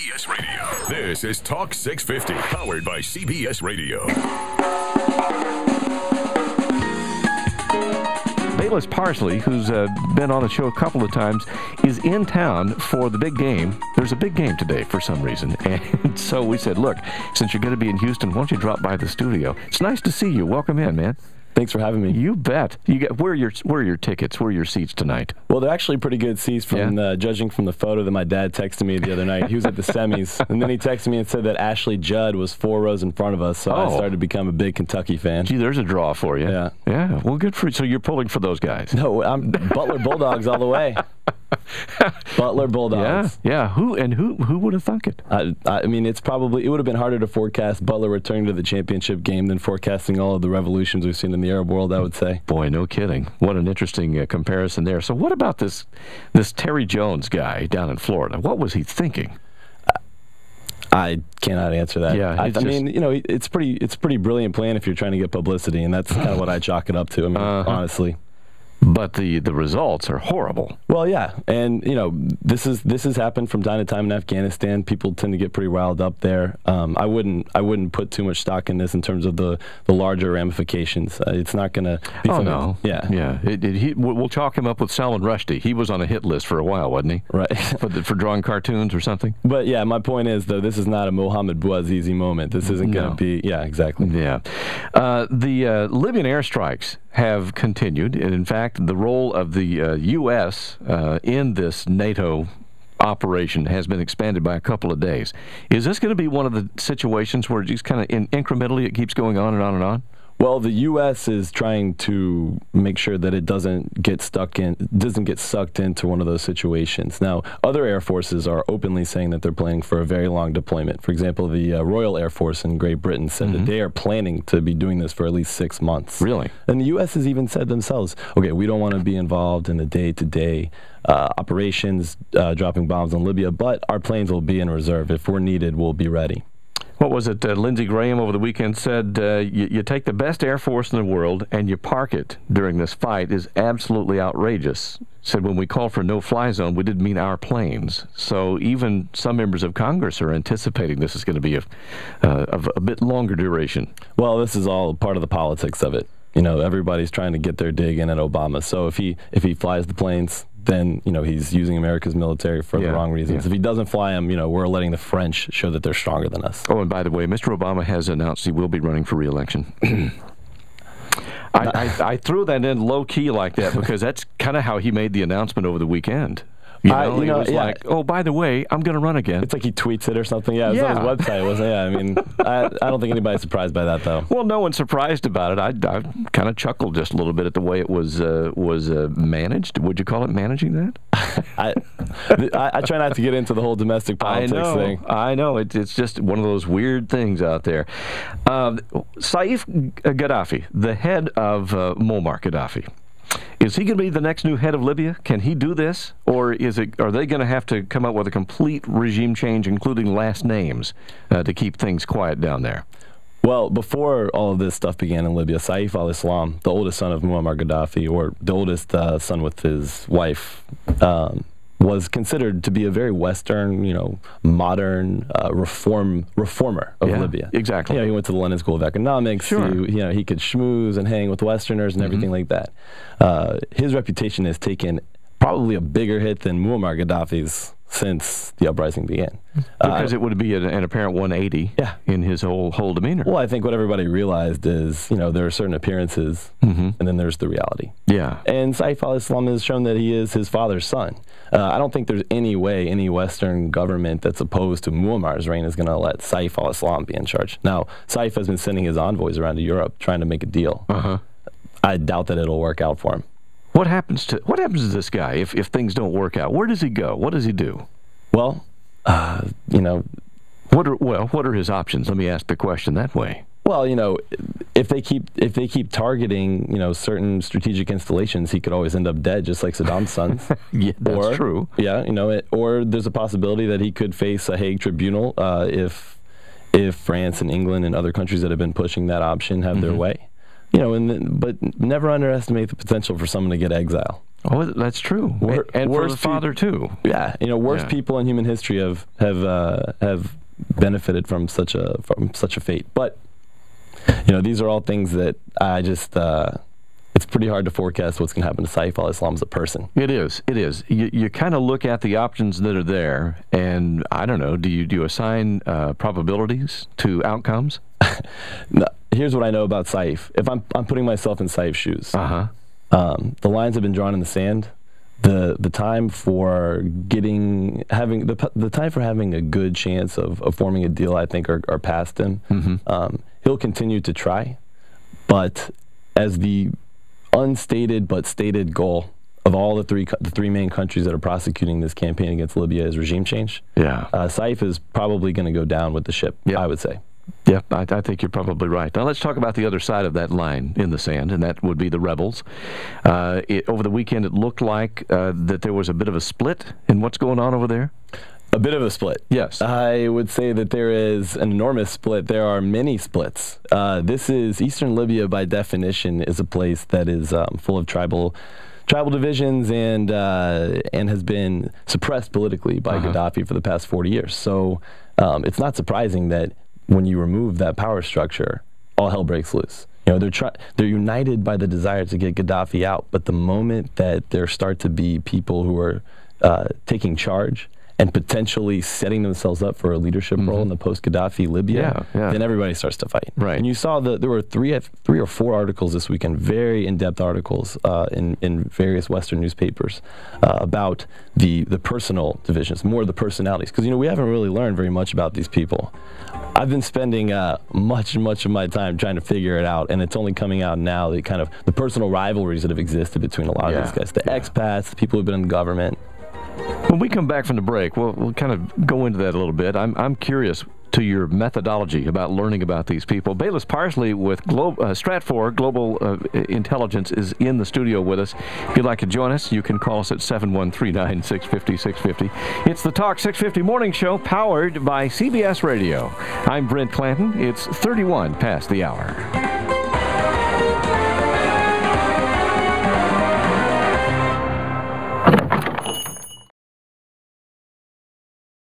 CBS Radio. This is Talk 650, powered by CBS Radio. Bayless Parsley, who's been on the show a couple of times, is in town for the big game. There's a big game today for some reason. And so we said, look, since you're going to be in Houston, why don't you drop by the studio? It's nice to see you. Welcome in, man. Thanks for having me. You bet. Where are your tickets? Where are your seats tonight? Well, they're actually pretty good seats from judging from the photo that my dad texted me the other night. He was at the semis, and then he texted me and said that Ashley Judd was 4 rows in front of us, so I started to become a big Kentucky fan. Gee, there's a draw for you. Yeah. Yeah, well, good for you. So you're pulling for those guys. No, I'm Butler Bulldogs all the way. Butler Bulldogs. Yeah. Who would have thunk it? I mean, it would have been harder to forecast Butler returning to the championship game than forecasting all of the revolutions we've seen in the Arab world, I would say. Boy, no kidding. What an interesting comparison there. So what about this Terry Jones guy down in Florida? What was he thinking? I cannot answer that. Yeah, I mean, you know, it's pretty brilliant plan if you're trying to get publicity, and that's kind of what I chalk it up to. I mean, honestly. But the results are horrible. Well, yeah, and you know this has happened from time to time in Afghanistan. People tend to get pretty riled up there. I wouldn't put too much stock in this in terms of the larger ramifications. It's not going to be something. No. Yeah. We'll chalk him up with Salman Rushdie. He was on a hit list for a while, wasn't he? Right. for drawing cartoons or something. But yeah, my point is though, this is not a Mohammed Bouazizi moment. This isn't going to be. Yeah, exactly. Yeah. The Libyan airstrikes have continued, and in fact, the role of the U.S. In this NATO operation has been expanded by a couple of days. Is this going to be one of the situations where just kind of incrementally it keeps going on and on and on? Well, the U.S. is trying to make sure that it doesn't get sucked into one of those situations. Now, other air forces are openly saying that they're planning for a very long deployment. For example, the Royal Air Force in Great Britain said that they are planning to be doing this for at least 6 months. Really? And the U.S. has even said themselves, okay, we don't want to be involved in the day-to-day operations, dropping bombs on Libya, but our planes will be in reserve. If we're needed, we'll be ready. What was it? Lindsey Graham over the weekend said, you take the best Air Force in the world and you park it during this fight is absolutely outrageous. Said when we called for no-fly zone, we didn't mean our planes. So even some members of Congress are anticipating this is going to be a bit longer duration. Well, this is all part of the politics of it. You know, everybody's trying to get their dig in at Obama. So if he flies the planes, then, you know, he's using America's military for the wrong reasons. If he doesn't fly them, you know, we're letting the French show that they're stronger than us. Oh, and by the way, Mr. Obama has announced he will be running for re-election. I threw that in low-key like that because that's kind of how he made the announcement over the weekend. He was like, oh, by the way, I'm going to run again. It's like he tweets it or something. Yeah, it was on his website, wasn't it? Yeah, I mean, I don't think anybody's surprised by that, though. Well, no one's surprised about it. I kind of chuckled just a little bit at the way it was managed. Would you call it managing that? I try not to get into the whole domestic politics thing. I know. It's just one of those weird things out there. Seif Gaddafi, the head of Muammar Gaddafi, is he going to be the next new head of Libya? Can he do this? Or are they going to have to come up with a complete regime change, including last names, to keep things quiet down there? Well, before all of this stuff began in Libya, Seif al-Islam, the oldest son of Muammar Gaddafi, or the oldest son with his wife, was considered to be a very Western, you know, modern reformer of Libya. Exactly. You know, he went to the London School of Economics. Sure. He could schmooze and hang with Westerners and everything like that. His reputation has taken probably a bigger hit than Muammar Gaddafi's since the uprising began. Because it would be an apparent 180 in his whole demeanor. Well, I think what everybody realized is, you know, there are certain appearances, and then there's the reality. Yeah. And Seif al-Islam has shown that he is his father's son. I don't think there's any way any Western government that's opposed to Muammar's reign is going to let Seif al-Islam be in charge. Now, Seif has been sending his envoys around to Europe trying to make a deal. I doubt that it'll work out for him. What happens to this guy if things don't work out? Where does he go? What does he do? Well, you know, what are his options? Let me ask the question that way. Well, you know, if they keep targeting, you know, certain strategic installations, he could always end up dead, just like Saddam's sons. Yeah, that's true. Yeah, you know, or there's a possibility that he could face a Hague tribunal if France and England and other countries that have been pushing that option have their way. You but never underestimate the potential for someone to get exile. Oh, that's true. And for the father too. Yeah, worst people in human history have benefited from such a fate. But these are all things that I just. It's pretty hard to forecast what's going to happen to Seif al-Islam as a person. It is. You kind of look at the options that are there, and I don't know. Do you assign probabilities to outcomes? No, here's what I know about Seif. If I'm putting myself in Seif's shoes, the lines have been drawn in the sand. The time for having a good chance of forming a deal, I think, are past him. Mm-hmm. He'll continue to try, but as the unstated but stated goal of all the three main countries that are prosecuting this campaign against Libya is regime change. Yeah, Seif is probably going to go down with the ship. Yep. I would say. Yeah, I think you're probably right. Now let's talk about the other side of that line in the sand, and that would be the rebels. Over the weekend, it looked like that there was a bit of a split in what's going on over there. A bit of a split. Yes. I would say that there is an enormous split. There are many splits. Eastern Libya, by definition, is a place that is full of tribal divisions and has been suppressed politically by Gaddafi for the past 40 years. So it's not surprising that when you remove that power structure, all hell breaks loose. They're united by the desire to get Gaddafi out, but the moment that there start to be people who are taking charge and potentially setting themselves up for a leadership role in the post-Gaddafi Libya, then everybody starts to fight. Right. And you saw that there were three or four articles this weekend, very in-depth articles in various Western newspapers about the personal divisions, more of the personalities. Because, we haven't really learned very much about these people. I've been spending much of my time trying to figure it out, and it's only coming out now, the personal rivalries that have existed between a lot of these guys, the expats, the people who've been in the government. When we come back from the break, we'll kind of go into that a little bit. I'm curious to your methodology about learning about these people. Bayless Parsley with Stratfor Global Intelligence is in the studio with us. If you'd like to join us, you can call us at 713-965-650. It's the Talk 650 Morning Show, powered by CBS Radio. I'm Brent Clanton. It's 31 past the hour.